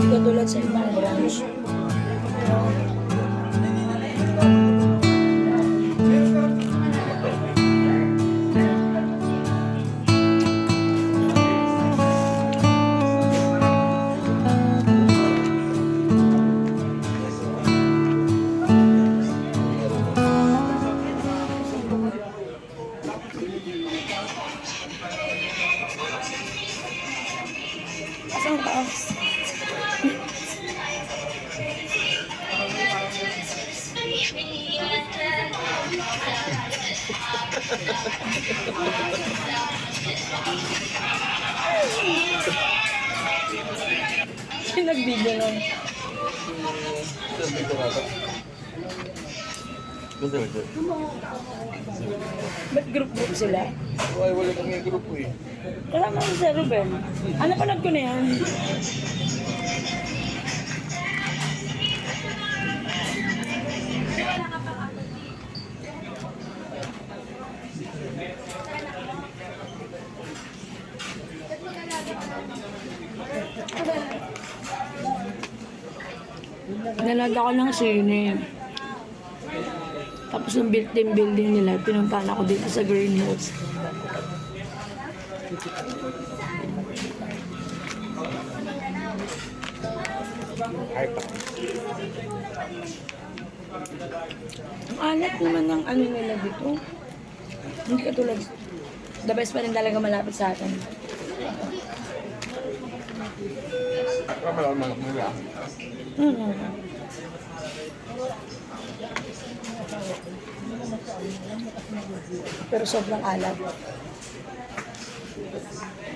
Katulad sa ibang branch. Saan ka? Pinagbigyan lang. Ba't group sila? Ay, wala kami grupo eh. Wala mo si Ruben. Ano panood ko na yan? Nanood ako ng sine. Tapos yung building nila, pinuntahan ako dito sa Green Hills. Ang alat naman ng ano nila dito. Hindi katulad. The best pa rin talaga malapit sa atin. Malaki nila. Pero sobrang alat.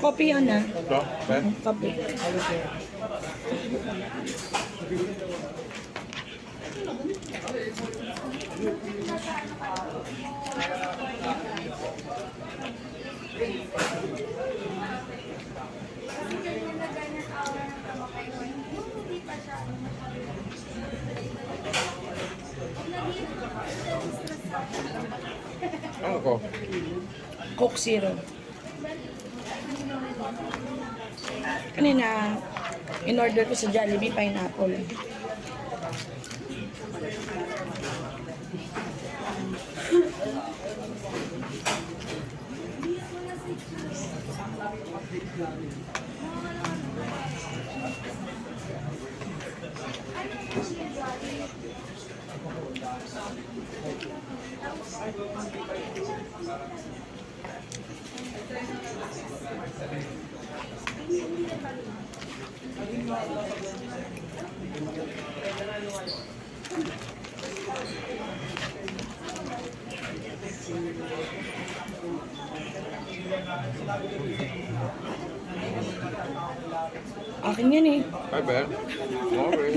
Kopi yun ah. Ito? Ben? Kopi. Ano ko? Coke Zero. Kanina, in-order ko sa Jollibee pineapple. Akin yan eh. Hi, Ben. Sorry.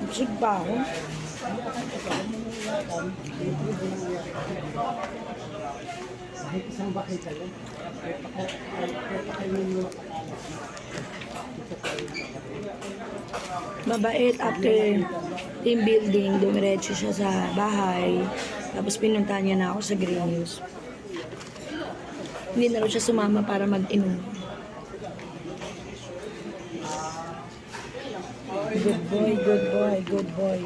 Busog pa ako. Mabait after team building, dumiretso siya sa bahay. Tapos pinuntahan niya na ako sa Green Hills. Hindi na rin siya sumama para mag-inom. Good boy, good boy, good boy.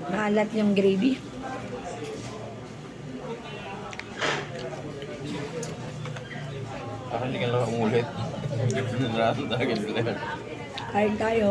Maalat yung gravy. Hindi ka lang umulit. Narasa talaga sila. Kain tayo.